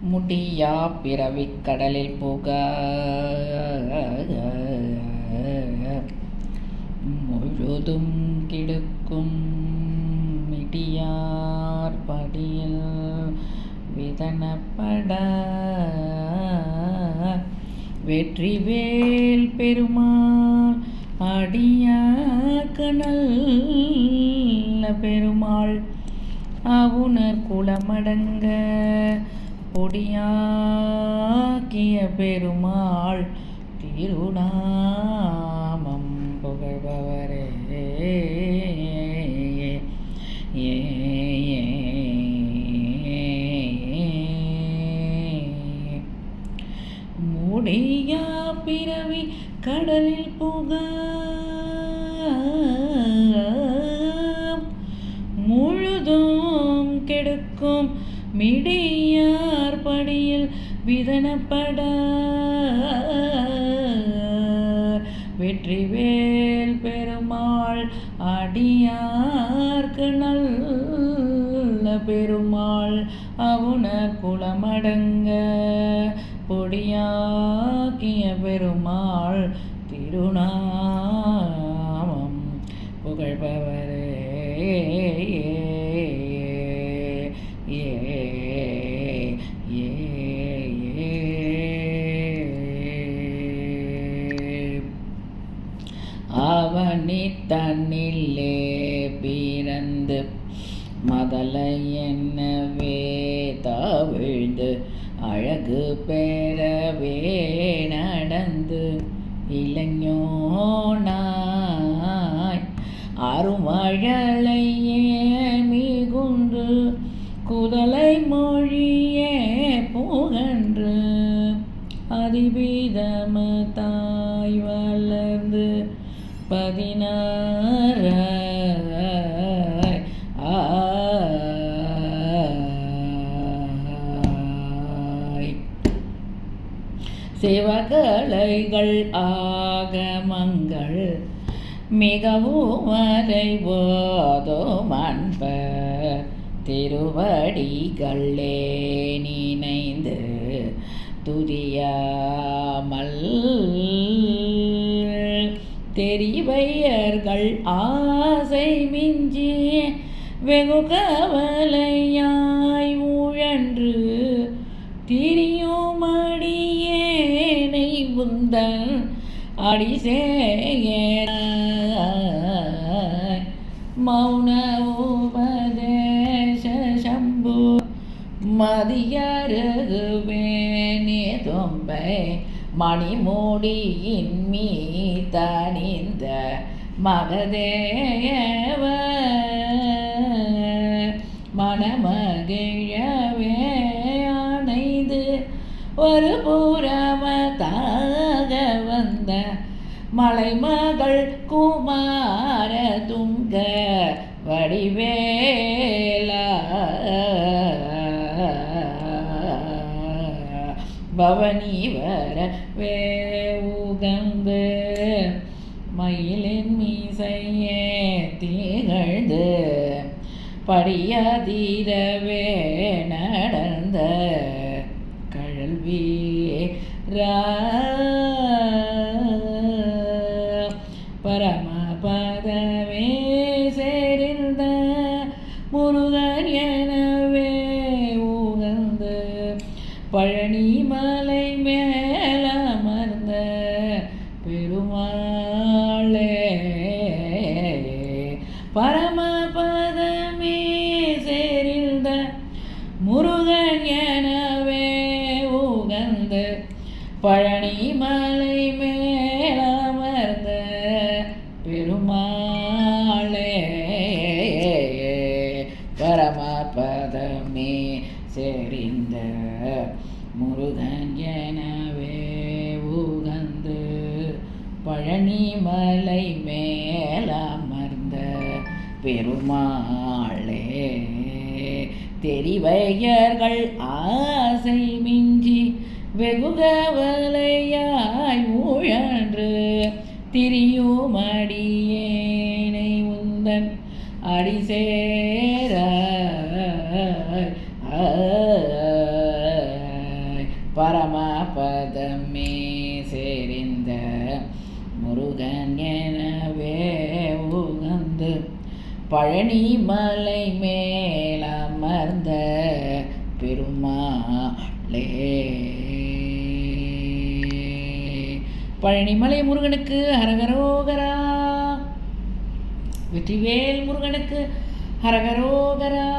முடியா பிறவிக் கடலில் புக முழுதும் கிடக்கும் மிடியார் படியில் விதனப்பட வெற்றிவேல் பெருமாள் அடியாக்கனல் பெருமாள் அவுணர் குலமடங்க பொடியாக்கிய பெருமாள் திருநாமம் புகழ்பவரே. முடியா பிறவி கடலில் புக முழுதும் கெடுக்கும் மிடியார் படியில் விதனப்பட வெற்றிவேல் பெருமாள் அடியார்க்கு நல்ல பெருமாள் அவுணர் குலமடங்க பொடியாக்கிய பெருமாள் திருநாமம் புகழ்பவரே. அவனி தன்னிலே பிறந்து மதலை என்னவே தவிழ்ந்து அழகு பெறவே நடந்து இளைஞனாய் அருமழலையே மிகுந்து குதலை மொழியே புகன்று அதிபீதம தாய் வளர்ந்து 16 சிவகலைகள் ஆகமங்கள் மிகவும் அறைவோதும் அன்பர் திருவடிகளே நினைந்து துதியாமல் தெரிவையர்கள் ஆசை மிஞ்சி வெகு கவலையாய் உழன்று திரியும் அடியேனை உந்தன் அடிசேய மௌன உபதேச சம்பு மதியருகுவேனே தொம்பை மணிமூடியின் மீதணிந்த மகதேவ மனமகிழவே அணைந்து ஒரு புறமதாக வந்த மலைமகள் குமார துங்க வடிவேலா பவனி வரவே உகந்து மயிலின் மீசையே திகழ்ந்து படியதிரவே நடந்த கழல்வீரா பரமபதமே சேர்ந்த முருகன் எனவே உகந்து பழனி மலை மேலமர்ந்த பெருமாளே பரமபதமே சேர்ந்த முருகன் எனவே உகந்த பழனி மலை மேலமர்ந்த பெருமாளே பரமபதமே செறிந்த முருகன் எனவே உகந்து பழனி மலை மேலமர்ந்த பெருமாளே தெரிவையர்கள் ஆசை மிஞ்சி வெகு கவலையாய் உழன்று திரியும் அடியேனை உந்தன் அடிசேர வந்து பழனி மலை மேலமர்ந்த பெருமாளே. பழனிமலை முருகனுக்கு ஹரஹரோகரா. வெற்றிவேல் முருகனுக்கு ஹரஹரோகரா.